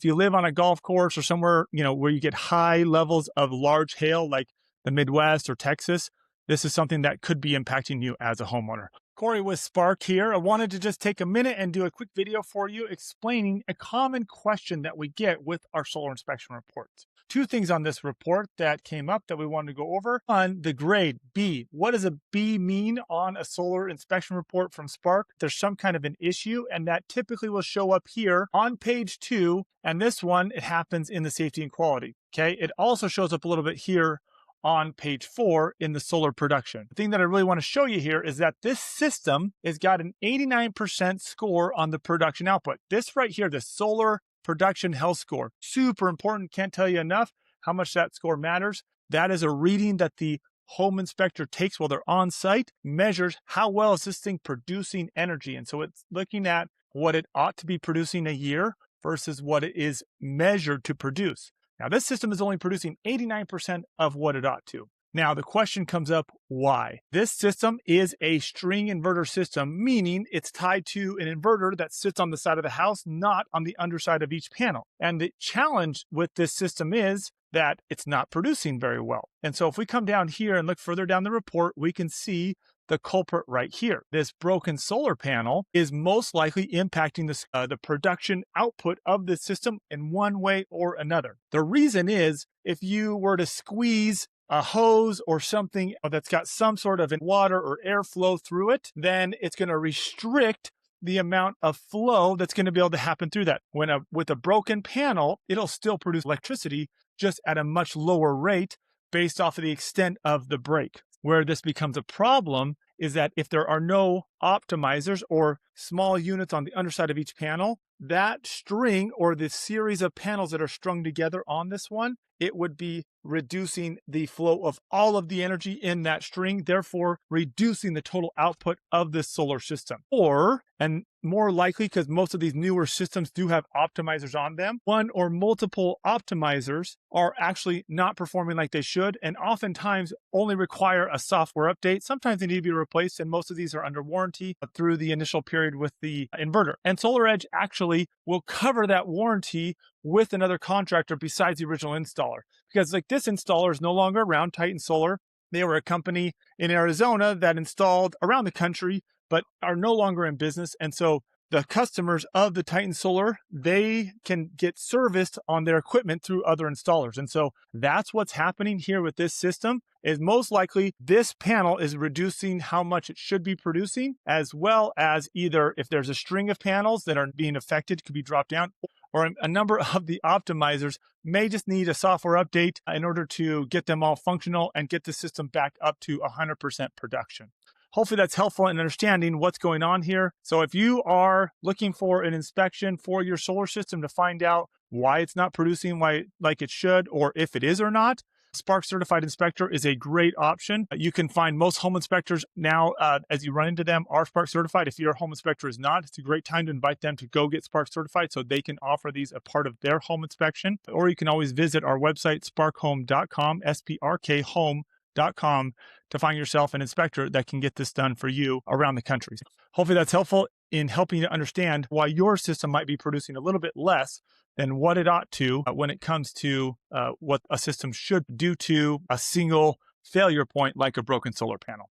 If you live on a golf course or somewhere, where you get high levels of large hail, like the Midwest or Texas, this is something that could be impacting you as a homeowner. Cory with Sprk here. I wanted to just take a minute and do a quick video for you explaining a common question that we get with our solar inspection reports. Two things on this report that came up that we wanted to go over. On the grade B, what does a B mean on a solar inspection report from Sprk? There's some kind of an issue, and that typically will show up here on page 2. And this one, it happens in the safety and quality. Okay, it also shows up a little bit here on page 4 in the solar production. The thing that I really want to show you here is that this system has got an 89% score on the production output. This right here, the solar production health score, super important. Can't tell you enough how much that score matters. That is a reading that the home inspector takes while they're on site, measures how well is this thing producing energy. And so it's looking at what it ought to be producing a year versus what it is measured to produce. Now, this system is only producing 89% of what it ought to. Now, the question comes up, why? This system is a string inverter system, meaning it's tied to an inverter that sits on the side of the house, not on the underside of each panel. And the challenge with this system is that it's not producing very well. And so if we come down here and look further down the report, we can see the culprit right here. This broken solar panel is most likely impacting the production output of the system in one way or another. The reason is, if you were to squeeze a hose or something that's got some sort of water or airflow through it, then it's going to restrict the amount of flow that's going to be able to happen through that. With a broken panel, it'll still produce electricity, just at a much lower rate based off of the extent of the break. Where this becomes a problem is that if there are no optimizers or small units on the underside of each panel, that string or the series of panels that are strung together on this one, it would be reducing the flow of all of the energy in that string, therefore reducing the total output of this solar system. Or, and more likely, because most of these newer systems do have optimizers on them, one or multiple optimizers are actually not performing like they should, and oftentimes only require a software update. Sometimes they need to be replaced, and most of these are under warranty through the initial period with the inverter. And SolarEdge actually will cover that warranty with another contractor besides the original installer. Because like this installer is no longer around, Titan Solar. They were a company in Arizona that installed around the country, but are no longer in business. And so the customers of the Titan Solar, they can get serviced on their equipment through other installers. And so that's what's happening here with this system, is most likely this panel is reducing how much it should be producing, as well as either if there's a string of panels that are being affected, could be dropped down, or a number of the optimizers may just need a software update in order to get them all functional and get the system back up to 100% production. Hopefully that's helpful in understanding what's going on here. So if you are looking for an inspection for your solar system to find out why it's not producing like it should, or if it is or not, Sprk Certified Inspector is a great option. You can find most home inspectors now, as you run into them, are Sprk Certified. If your home inspector is not, it's a great time to invite them to go get Sprk Certified so they can offer these a part of their home inspection. Or you can always visit our website, sprkhome.com, SPRK home.com, to find yourself an inspector that can get this done for you around the country. Hopefully that's helpful in helping you to understand why your system might be producing a little bit less than what it ought to when it comes to what a system should do to a single failure point like a broken solar panel.